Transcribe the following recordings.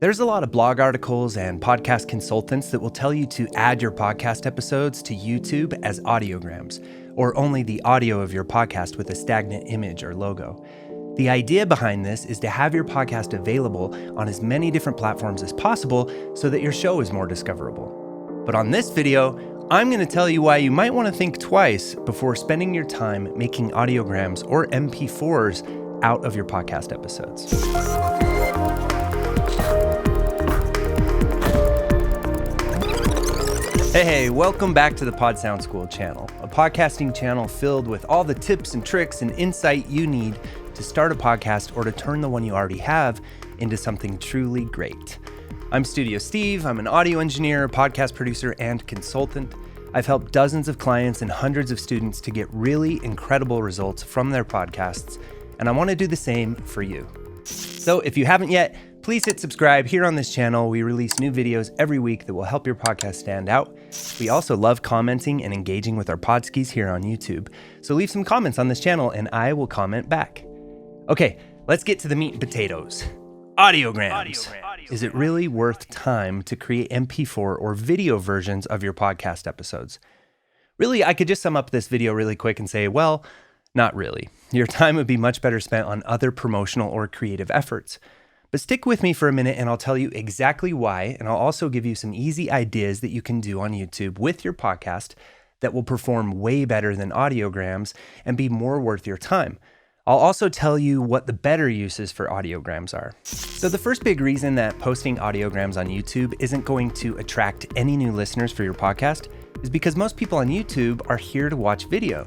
There's a lot of blog articles and podcast consultants that will tell you to add your podcast episodes to YouTube as audiograms, or only the audio of your podcast with a stagnant image or logo. The idea behind this is to have your podcast available on as many different platforms as possible so that your show is more discoverable. But on this video, I'm going to tell you why you might want to think twice before spending your time making audiograms or MP4s out of your podcast episodes. Hey, welcome back to the Pod Sound School channel, a podcasting channel filled with all the tips and tricks and insight you need to start a podcast or to turn the one you already have into something truly great. I'm Studio Steve. I'm an audio engineer, podcast producer, and consultant. I've helped dozens of clients and hundreds of students to get really incredible results from their podcasts, and I want to do the same for you. So if you haven't yet, please hit subscribe. Here on this channel, we release new videos every week that will help your podcast stand out. We also love commenting and engaging with our podskis here on YouTube. So leave some comments on this channel and I will comment back. Okay, let's get to the meat and potatoes. Audiograms. Is it really worth time to create MP4 or video versions of your podcast episodes? Really, I could just sum up this video really quick and say, well, not really. Your time would be much better spent on other promotional or creative efforts. But stick with me for a minute and I'll tell you exactly why, and I'll also give you some easy ideas that you can do on YouTube with your podcast that will perform way better than audiograms and be more worth your time. I'll also tell you what the better uses for audiograms are. So the first big reason that posting audiograms on YouTube isn't going to attract any new listeners for your podcast is because most people on YouTube are here to watch video.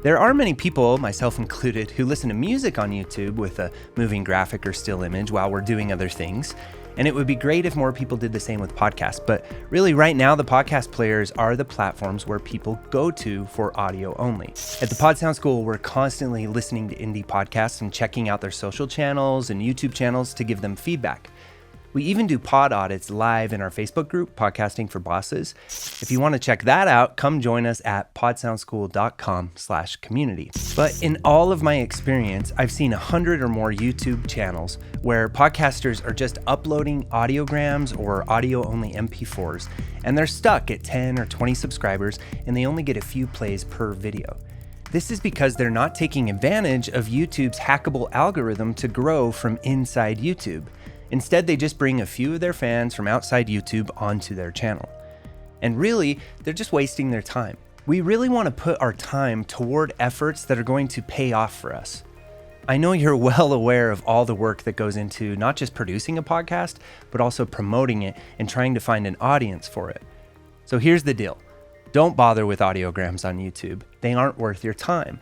There are many people, myself included, who listen to music on YouTube with a moving graphic or still image while we're doing other things. And it would be great if more people did the same with podcasts. But really right now, the podcast players are the platforms where people go to for audio only. At the Pod Sound School, we're constantly listening to indie podcasts and checking out their social channels and YouTube channels to give them feedback. We even do pod audits live in our Facebook group, Podcasting for Bosses. If you want to check that out, come join us at podsoundschool.com/community. But in all of my experience, I've seen 100 or more YouTube channels where podcasters are just uploading audiograms or audio-only MP4s, and they're stuck at 10 or 20 subscribers, and they only get a few plays per video. This is because they're not taking advantage of YouTube's hackable algorithm to grow from inside YouTube. Instead, they just bring a few of their fans from outside YouTube onto their channel. And really, they're just wasting their time. We really want to put our time toward efforts that are going to pay off for us. I know you're well aware of all the work that goes into not just producing a podcast, but also promoting it and trying to find an audience for it. So here's the deal. Don't bother with audiograms on YouTube. They aren't worth your time.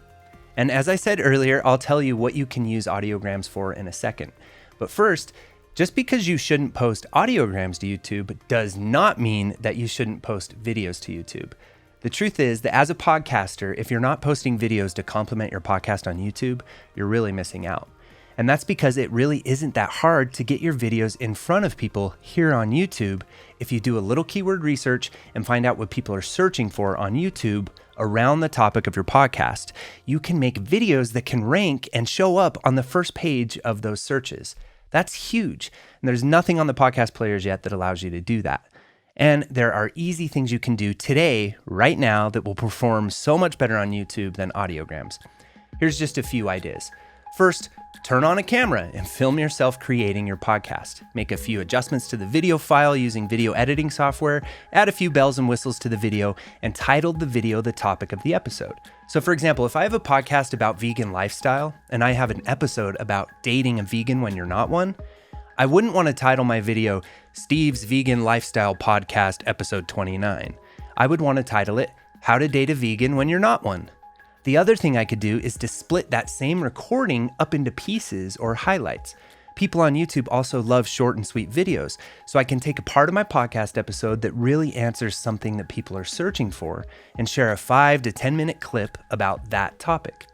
And as I said earlier, I'll tell you what you can use audiograms for in a second. But first, just because you shouldn't post audiograms to YouTube does not mean that you shouldn't post videos to YouTube. The truth is that as a podcaster, if you're not posting videos to complement your podcast on YouTube, you're really missing out. And that's because it really isn't that hard to get your videos in front of people here on YouTube if you do a little keyword research and find out what people are searching for on YouTube around the topic of your podcast. You can make videos that can rank and show up on the first page of those searches. That's huge. And there's nothing on the podcast players yet that allows you to do that. And there are easy things you can do today, right now, that will perform so much better on YouTube than audiograms. Here's just a few ideas. First, turn on a camera and film yourself creating your podcast. Make a few adjustments to the video file using video editing software, add a few bells and whistles to the video, and title the video the topic of the episode. So for example, if I have a podcast about vegan lifestyle and I have an episode about dating a vegan when you're not one, I wouldn't want to title my video Steve's Vegan Lifestyle Podcast Episode 29. I would want to title it How to Date a Vegan When You're Not One. The other thing I could do is to split that same recording up into pieces or highlights. People on YouTube also love short and sweet videos, so I can take a part of my podcast episode that really answers something that people are searching for and share a 5 to 10 minute clip about that topic.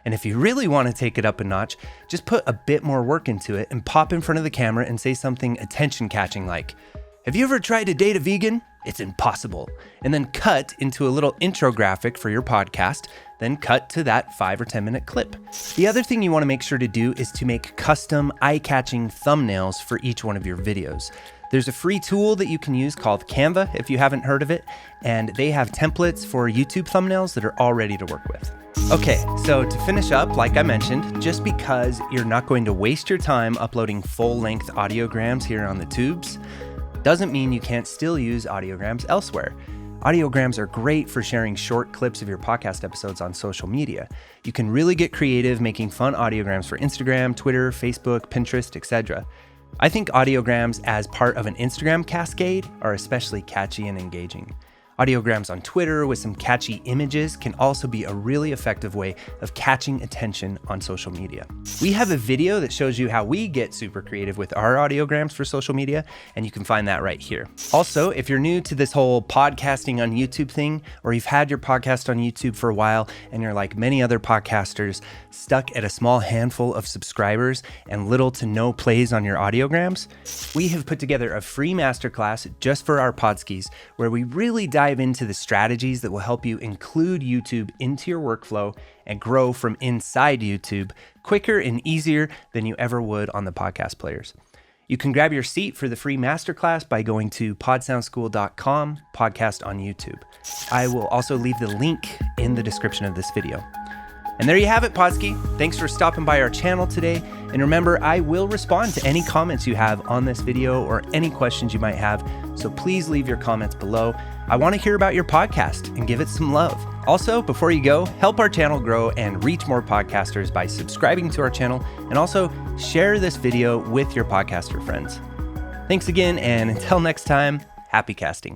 And if you really want to take it up a notch, just put a bit more work into it and pop in front of the camera and say something attention-catching like, "Have you ever tried to date a vegan? It's impossible. And then cut into a little intro graphic for your podcast, then cut to that 5 or 10 minute clip. The other thing you want to make sure to do is to make custom eye-catching thumbnails for each one of your videos. There's a free tool that you can use called Canva if you haven't heard of it, and they have templates for YouTube thumbnails that are all ready to work with. Okay, so to finish up, like I mentioned, just because you're not going to waste your time uploading full-length audiograms here on the tubes, doesn't mean you can't still use audiograms elsewhere. Audiograms are great for sharing short clips of your podcast episodes on social media. You can really get creative making fun audiograms for Instagram, Twitter, Facebook, Pinterest, etc. I think audiograms as part of an Instagram cascade are especially catchy and engaging. Audiograms on Twitter with some catchy images can also be a really effective way of catching attention on social media. We have a video that shows you how we get super creative with our audiograms for social media, and you can find that right here. Also, if you're new to this whole podcasting on YouTube thing, or you've had your podcast on YouTube for a while and you're like many other podcasters, stuck at a small handful of subscribers and little to no plays on your audiograms, we have put together a free masterclass just for our podskis where we really dive into the strategies that will help you include YouTube into your workflow and grow from inside YouTube quicker and easier than you ever would on the podcast players. You can grab your seat for the free masterclass by going to podsoundschool.com, podcast on YouTube. I will also leave the link in the description of this video. And there you have it, Podski. Thanks for stopping by our channel today. And remember, I will respond to any comments you have on this video or any questions you might have. So please leave your comments below. I want to hear about your podcast and give it some love. Also, before you go, help our channel grow and reach more podcasters by subscribing to our channel and also share this video with your podcaster friends. Thanks again, and until next time, happy casting.